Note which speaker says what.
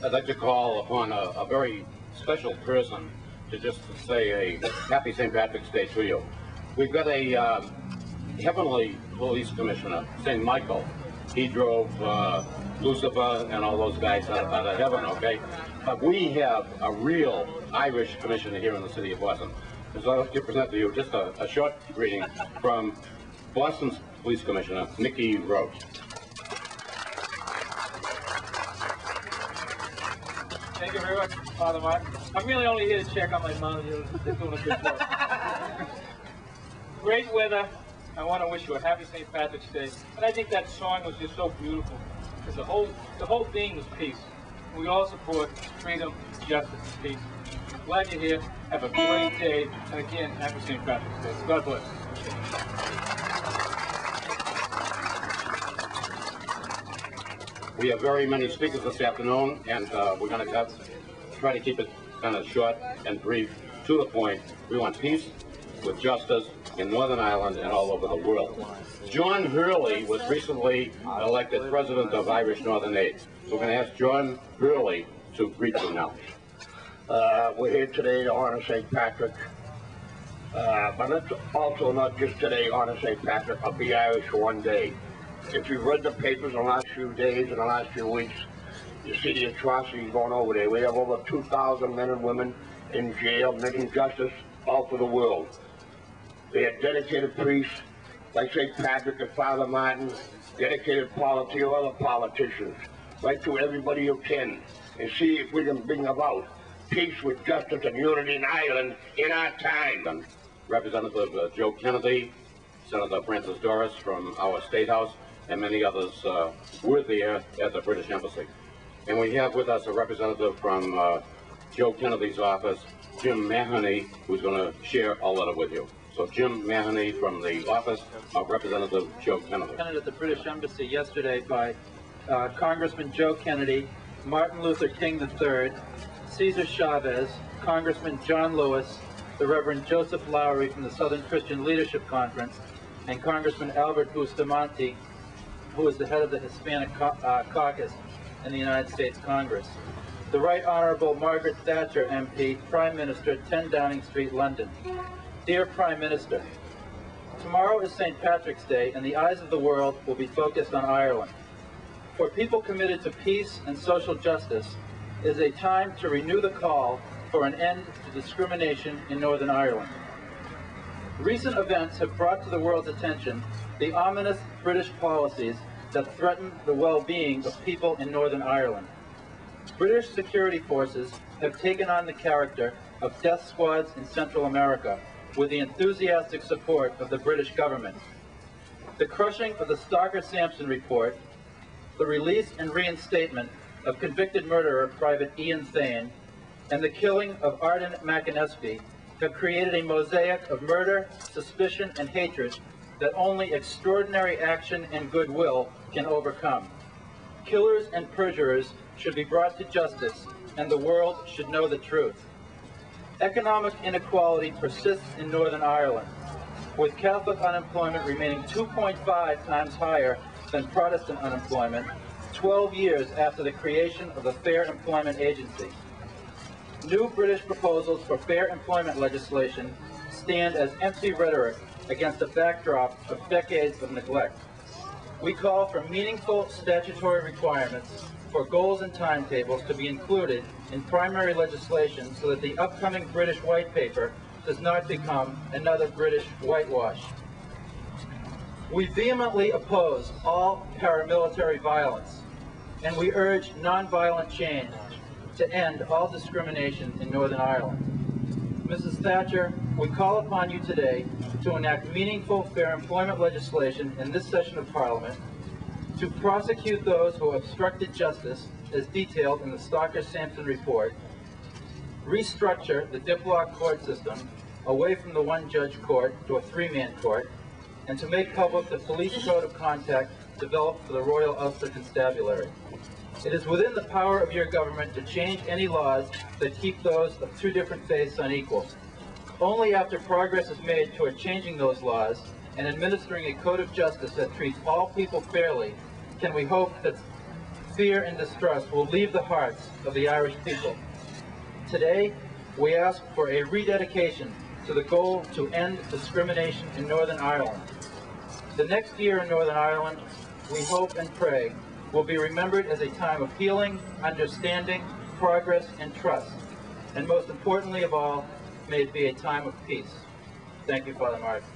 Speaker 1: I'd like to call upon a very special person to just say a happy St. Patrick's Day to you. We've got a heavenly police commissioner, St. Michael. He drove Lucifer and all those guys out of heaven, okay? But we have a real Irish commissioner here in the city of Boston. So I'd like to present to you just a short greeting from Boston's police commissioner, Mickey Roach.
Speaker 2: Thank you very much, Father Mark. I'm really only here to check on my mom. They're doing a good job. Great weather. I want to wish you a happy St. Patrick's Day. And I think that song was just so beautiful because the whole theme was peace. We all support freedom, justice, and peace. Glad you're here. Have a great day. And again, happy St. Patrick's Day. God bless.
Speaker 1: We have very many speakers this afternoon, and we're going to try to keep it kind of short and brief, to the point. We want peace with justice in Northern Ireland and all over the world. John Hurley was recently elected president of Irish Northern Aid. We're going to ask John Hurley to greet you now.
Speaker 3: We're here today to honor St. Patrick, but it's also not just today honor St. Patrick, I'll be Irish for one day. If you've read the papers in the last few days and the last few weeks, you see the atrocities going over there. We have over 2,000 men and women in jail making justice all for the world. They have dedicated priests like St. Patrick and Father Martin, dedicated other politicians, right to everybody who can, and see if we can bring about peace with justice and unity in Ireland in our time.
Speaker 1: Representative Joe Kennedy, Senator Francis Doris from our State House, and many others were there at the British Embassy. And we have with us a representative from Joe Kennedy's office, Jim Mahoney, who's going to share a letter with you. So Jim Mahoney from the office of Representative Joe Kennedy.
Speaker 4: At the British Embassy yesterday by Congressman Joe Kennedy, Martin Luther King III, Cesar Chavez, Congressman John Lewis, the Reverend Joseph Lowry from the Southern Christian Leadership Conference, and Congressman Albert Bustamante, who is the head of the Hispanic Caucus in the United States Congress. The Right Honorable Margaret Thatcher, MP, Prime Minister, 10 Downing Street, London. Dear Prime Minister, tomorrow is St. Patrick's Day, and the eyes of the world will be focused on Ireland. For people committed to peace and social justice, it is a time to renew the call for an end to discrimination in Northern Ireland. Recent events have brought to the world's attention the ominous British policies that threaten the well-being of people in Northern Ireland. British security forces have taken on the character of death squads in Central America with the enthusiastic support of the British government. The crushing of the Stalker-Sampson report, the release and reinstatement of convicted murderer Private Ian Thane, and the killing of Arden McAnespie have created a mosaic of murder, suspicion, and hatred that only extraordinary action and goodwill can overcome. Killers and perjurers should be brought to justice, and the world should know the truth. Economic inequality persists in Northern Ireland, with Catholic unemployment remaining 2.5 times higher than Protestant unemployment 12 years after the creation of the Fair Employment Agency. New British proposals for fair employment legislation stand as empty rhetoric against a backdrop of decades of neglect. We call for meaningful statutory requirements for goals and timetables to be included in primary legislation so that the upcoming British White Paper does not become another British whitewash. We vehemently oppose all paramilitary violence, and we urge nonviolent change to end all discrimination in Northern Ireland. Mrs. Thatcher, we call upon you today to enact meaningful fair employment legislation in this session of Parliament, to prosecute those who obstructed justice as detailed in the Stalker-Sampson report, restructure the diplomat court system away from the one-judge court to a three-man court, and to make public the police code of conduct developed for the Royal Ulster Constabulary. It is within the power of your government to change any laws that keep those of two different faiths unequal. Only after progress is made toward changing those laws and administering a code of justice that treats all people fairly can we hope that fear and distrust will leave the hearts of the Irish people. Today, we ask for a rededication to the goal to end discrimination in Northern Ireland. The next year in Northern Ireland, we hope and pray, will be remembered as a time of healing, understanding, progress, and trust. And most importantly of all, may it be a time of peace. Thank you, Father Martin.